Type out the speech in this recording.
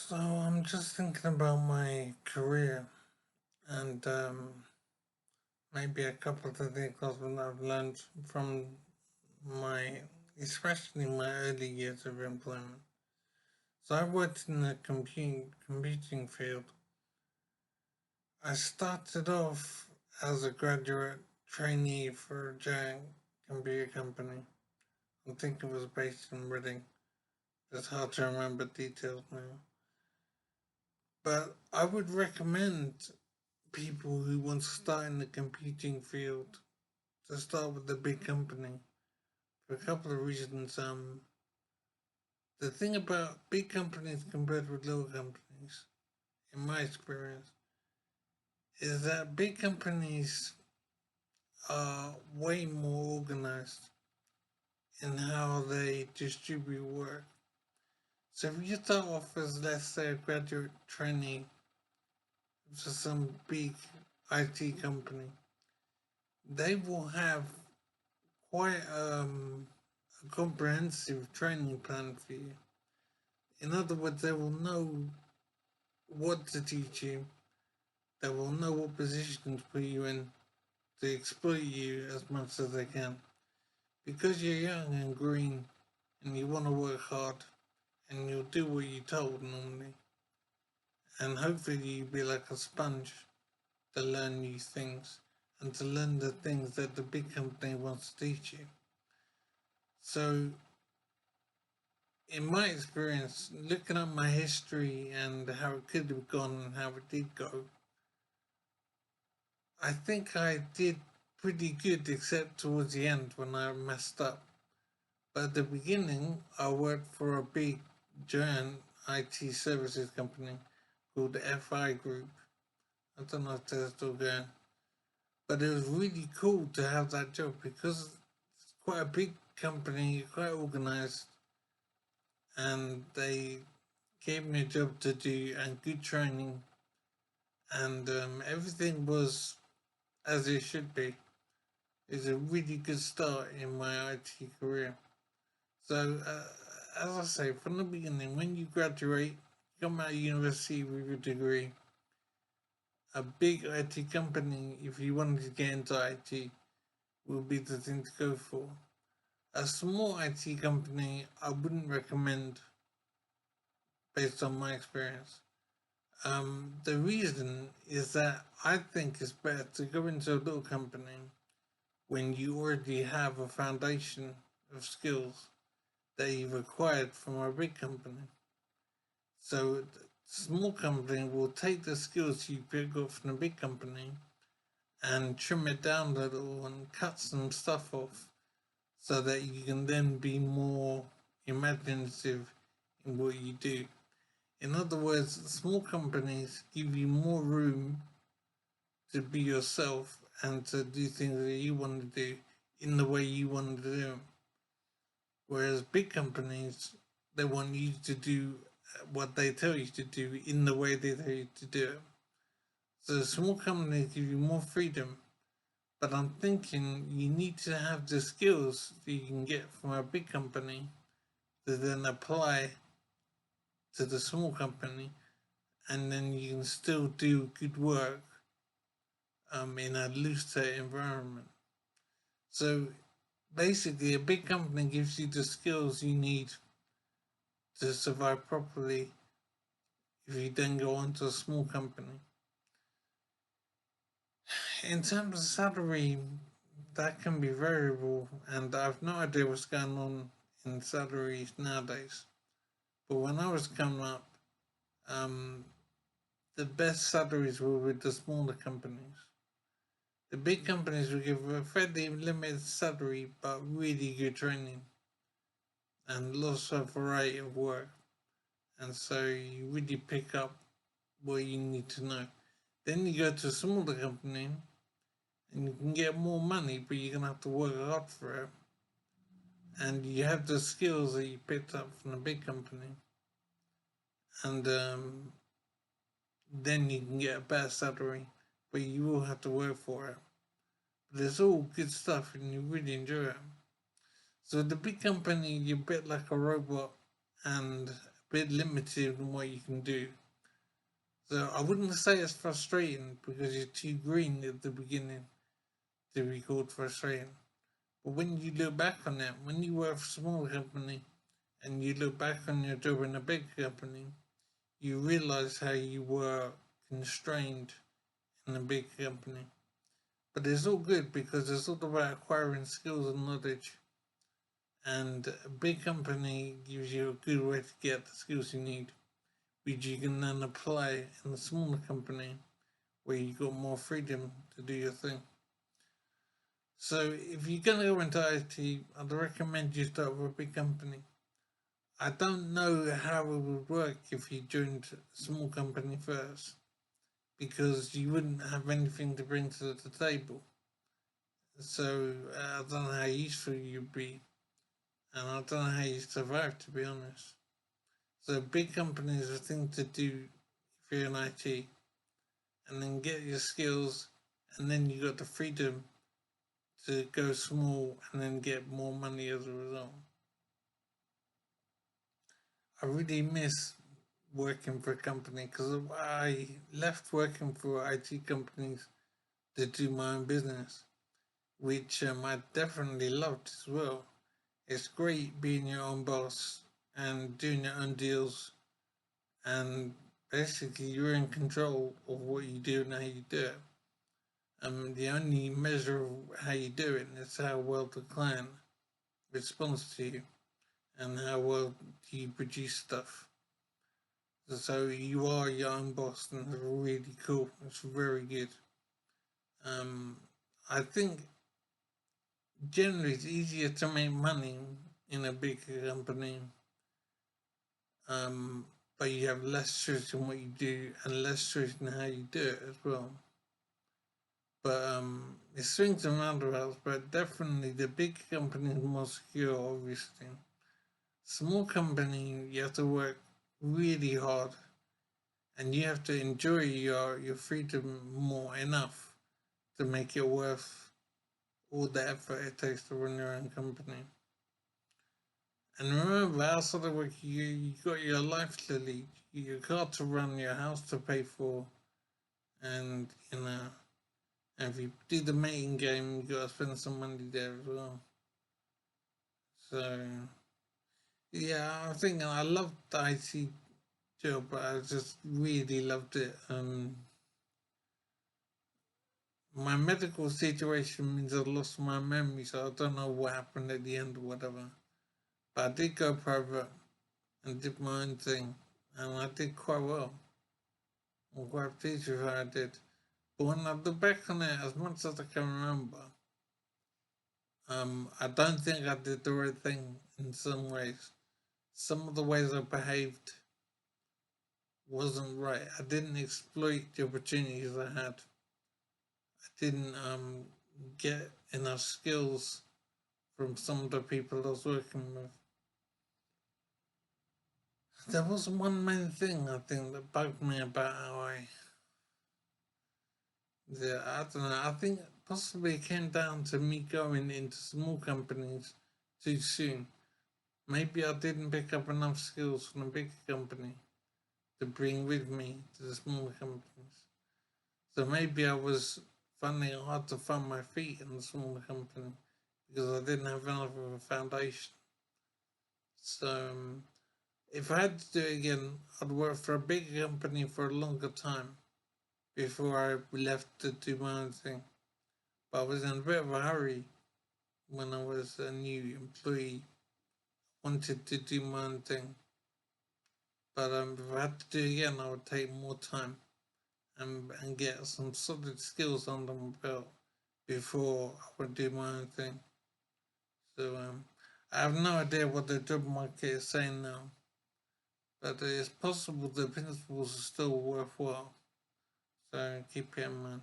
So I'm just thinking about my career and maybe a couple of the things that I've learned from especially my early years of employment. So I worked in the computing field. I started off as a graduate trainee for a giant computer company. I think it was based in Reading. It's hard to remember details now. But I would recommend people who want to start in the computing field to start with a big company for a couple of reasons. The thing about big companies compared with little companies, in my experience, is that big companies are way more organized in how they distribute work. So if you start off as, let's say, a graduate trainee for some big IT company, they will have quite a comprehensive training plan for you. In other words, they will know what to teach you, they will know what position to put you in to exploit you as much as they can. Because you're young and green and you want to work hard and you'll do what you're told normally, and hopefully you'll be like a sponge to learn new things and to learn the things that the big company wants to teach you. So in my experience, looking at my history and how it could have gone and how it did go, I think I did pretty good except towards the end when I messed up. But at the beginning, I worked for a big giant IT services company called FI Group. I don't know if they're still going. But it was really cool to have that job because it's quite a big company, quite organized, and they gave me a job to do and good training, and everything was as it should be. It's a really good start in my IT career. So, as I say, from the beginning, when you graduate, you come out of university with your degree, a big IT company, if you wanted to get into IT, will be the thing to go for. A small IT company, I wouldn't recommend based on my experience. The reason is that I think it's better to go into a little company when you already have a foundation of skills that you've acquired from a big company. So, the small company will take the skills you pick up from the big company and trim it down a little and cut some stuff off so that you can then be more imaginative in what you do. In other words, small companies give you more room to be yourself and to do things that you want to do in the way you want to do them. Whereas big companies, they want you to do what they tell you to do in the way they tell you to do it. So small companies give you more freedom, but I'm thinking you need to have the skills that you can get from a big company to then apply to the small company, and then you can still do good work in a looser environment. So basically, a big company gives you the skills you need to survive properly if you then go on to a small company. In terms of salary, that can be variable, and I've no idea what's going on in salaries nowadays. But when I was coming up, um, the best salaries were with the smaller companies. The big companies will give a fairly limited salary but really good training and lots of variety of work. And so you really pick up what you need to know. Then you go to a smaller company and you can get more money, but you're gonna have to work hard for it. And you have the skills that you picked up from a big company, and then you can get a better salary, but you will have to work for it. But it's all good stuff, and you really enjoy it. So the big company, you're a bit like a robot, and bit limited in what you can do. So I wouldn't say it's frustrating because you're too green at the beginning to be called frustrating. But when you look back on it, when you work for a small company and you look back on your job in a big company, you realize how you were constrained in a big company. But it's all good because it's all about acquiring skills and knowledge. And a big company gives you a good way to get the skills you need, which you can then apply in a smaller company where you got more freedom to do your thing. So if you're gonna go into IT, I'd recommend you start with a big company. I don't know how it would work if you joined a small company first, because you wouldn't have anything to bring to the table. So I don't know how useful you'd be, and I don't know how you survive, to be honest. So big companies are a thing to do if you're in IT, and then get your skills, and then you got the freedom to go small and then get more money as a result. I really miss working for a company because I left working for IT companies to do my own business, which I definitely loved as well. It's great being your own boss and doing your own deals, and basically you're in control of what you do and how you do it. The only measure of how you do it is how well the client responds to you and how well do you produce stuff. So you are your own boss, and it's really cool. It's very good. I think generally it's easier to make money in a big company, but you have less choice in what you do and less choice in how you do it as well. But it swings and roundabouts, but definitely the big company is more secure, obviously. Small company, you have to work really hard and you have to enjoy your freedom more enough to make it worth all the effort it takes to run your own company. And remember, outside of work, you got your life to lead, your car to run, your house to pay for, and and if you do the mating game, you gotta spend some money there as well. So yeah, I think I loved the IT job, but I just really loved it. My medical situation means I lost my memory, so I don't know what happened at the end or whatever. But I did go private and did my own thing, and I did quite well. I'm quite pleased with how I did. But when I look back on it, as much as I can remember, I don't think I did the right thing in some ways. Some of the ways I behaved wasn't right. I didn't exploit the opportunities I had. I didn't get enough skills from some of the people I was working with. There was one main thing I think that bugged me about how I don't know. I think possibly it came down to me going into small companies too soon. Maybe I didn't pick up enough skills from a bigger company to bring with me to the smaller companies. So maybe I was finding it hard to find my feet in the smaller company because I didn't have enough of a foundation. So if I had to do it again, I'd work for a bigger company for a longer time before I left to do my own thing. But I was in a bit of a hurry when I was a new employee, wanted to do my own thing. But if I had to do it again, I would take more time and get some solid skills under my belt before I would do my own thing. So I have no idea what the job market is saying now, but it's possible the principles are still worthwhile. So keep it in mind.